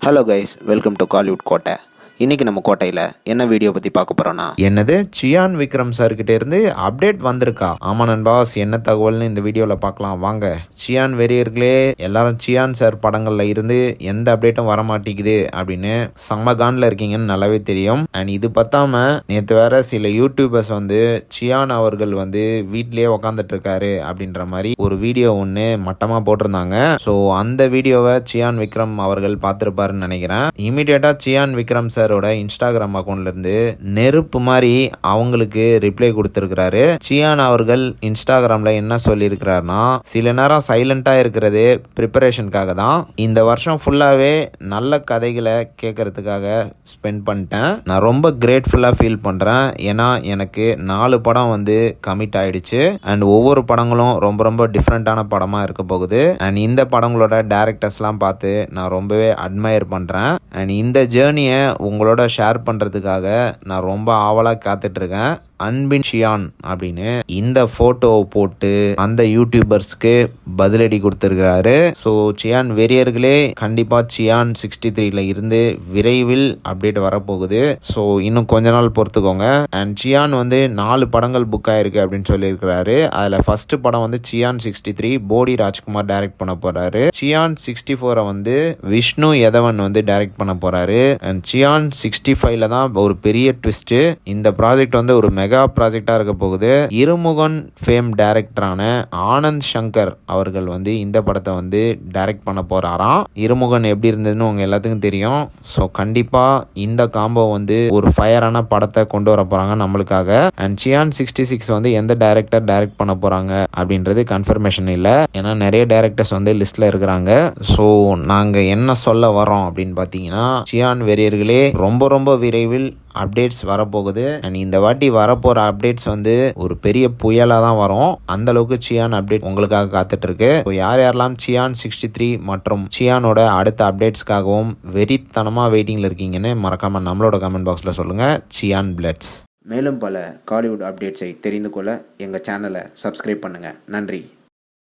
Hello guys, welcome to Kollywood கோட்டை. இன்றைக்கி நம்ம கோட்டையில் என்ன வீடியோ பற்றி பார்க்க போகிறோன்னா, என்னது சியான் விக்ரம் சார்கிட்ட இருந்து அப்டேட் வந்திருக்கா? ஆமா நண்பாஸ், என்ன தகவல்னு இந்த வீடியோவில் பார்க்கலாம் வாங்க. சியான் வெறியர்களே, எல்லாரும் சியான் சார் படங்களில் இருந்து எந்த அப்டேட்டும் வர மாட்டேங்குது அப்படின்னு செம்ம காண்டில் இருக்கீங்கன்னு நல்லாவே தெரியும். அண்ட் இது பத்தாம நேற்று வேற சில யூடியூபர்ஸ் சியான் அவர்கள் வீட்டிலேயே உக்காந்துட்டு இருக்காரு அப்படின்ற மாதிரி ஒரு வீடியோ ஒன்று மட்டமாக போட்டிருந்தாங்க. ஸோ அந்த வீடியோவை சியான் விக்ரம் அவர்கள் பார்த்துருப்பாருன்னு நினைக்கிறேன். இமீடியட்டாக சியான் விக்ரம் சார் இன்ஸ்டாகிராம் அக்கௌண்ட்ல இருந்து நெருப்பு மாதிரி அவங்களுக்கு ரிப்ளை கொடுத்திருக்கிறாரு. சியான் அவர்கள் இன்ஸ்டாகிராம்ல என்ன சொல்லியிருக்கிறாருன்னா, சில நேரம் சைலண்டா இருக்கிறது ப்ரிப்பரேஷனுக்காக தான். இந்த வருஷம் ஃபுல்லாவே நல்ல கதைகளை கேட்கறதுக்காக ஸ்பெண்ட் பண்ணிட்டேன். நான் ரொம்ப கிரேட்ஃபுல்லா ஃபீல் பண்றேன். ஏன்னா எனக்கு 4 படம் கமிட் ஆயிடுச்சு. அண்ட் ஒவ்வொரு படங்களும் ரொம்ப ரொம்ப டிஃப்ரெண்டான படமா இருக்க போகுது. அண்ட் இந்த படங்களோட டேரக்டர்ஸ்லாம் பார்த்து நான் ரொம்பவே அட்மையர் பண்றேன். அண்ட் இந்த ஜேர்னியை உங்களோட ஷேர் பண்ணுறதுக்காக நான் ரொம்ப ஆவலாக காத்துட்ருக்கேன். அன்பின் சியான் அப்படின்னு இந்த போட்டோவை போட்டு அந்த யூடியூபர்ஸ்க்கு பதிலடி கொடுத்துருக்கிறாரு. ஸோ சியான் வெறியர்களே, கண்டிப்பாக சியான் 63 இருந்து விரைவில் அப்டேட் வரப்போகுது. ஸோ இன்னும் கொஞ்ச நாள் பொறுத்துக்கோங்க. அண்ட் சியான் 4 படங்கள் புக் ஆயிருக்கு அப்படின்னு சொல்லியிருக்கிறாரு. அதில் ஃபர்ஸ்ட் படம் சியான் 63 போடி ராஜ்குமார் டைரக்ட் பண்ண போறாரு. சியான் 64 விஷ்ணு யதவன் டைரக்ட் பண்ண போறாரு. அண்ட் சியான் 65 தான் ஒரு பெரிய ட்விஸ்ட். இந்த ப்ராஜெக்ட் ஒரு மெகா ப்ராஜெக்டா இருக்க போகுது. இருமுகன் ஃபேம் டைரக்டரான ஆனந்த் சங்கர் அவர்கள் இந்த படத்தை டைரக்ட் பண்ண போறாராம். இருமுகன் எப்படி இருந்ததுன்னு உங்க எல்லாத்துக்கும் தெரியும். ஸோ கண்டிப்பா இந்த காம்போ ஒரு ஃபயரான படத்தை கொண்டு வர போறாங்க நம்மளுக்காக. அண்ட் சியான் 66 எந்த டைரக்டர் டைரக்ட் பண்ண போறாங்க அப்படின்றது கன்ஃபர்மேஷன் இல்லை. ஏன்னா நிறைய டைரக்டர்ஸ் லிஸ்ட்ல இருக்கிறாங்க. ஸோ நாங்க என்ன சொல்ல வரோம் அப்படின்னு பார்த்தீங்கன்னா, சியான் வெறியர்களே, ரொம்ப ரொம்ப விரைவில் அப்டேட்ஸ் வரப்போகுது. அண்ட் இந்த வாட்டி வரப்போற அப்டேட்ஸ் ஒரு பெரிய புயலா தான் வரும். அந்த அளவுக்கு சியான் அப்டேட் உங்களுக்காக காத்துட்டு இருக்கு. யார் யாரெல்லாம் சியான் 63 மற்றும் சியானோட அடுத்த அப்டேட்ஸ்க்காகவும் வெறித்தனமா வெயிட்டிங்ல இருக்கீங்கன்னு மறக்காம நம்மளோட கமெண்ட் பாக்ஸ்ல சொல்லுங்க. சியான் பிளட்ஸ். மேலும் பல காலிவுட் அப்டேட்ஸை தெரிந்து கொள்ள எங்கள் சேனலை சப்ஸ்கிரைப் பண்ணுங்கள். நன்றி.